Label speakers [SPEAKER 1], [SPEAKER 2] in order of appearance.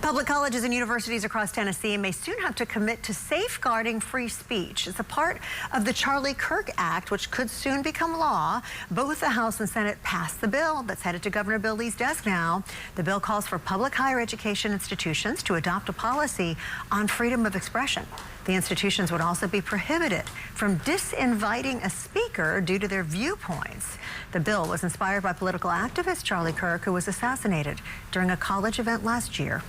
[SPEAKER 1] Public colleges and universities across Tennessee may soon have to commit to safeguarding free speech. It's a part of the Charlie Kirk Act, which could soon become law. Both the House and Senate passed the bill that's headed to Governor Bill Lee's desk now. The bill calls for public higher education institutions to adopt a policy on freedom of expression. The institutions would also be prohibited from disinviting a speaker due to their viewpoints. The bill was inspired by political activist Charlie Kirk, who was assassinated during a college event last year.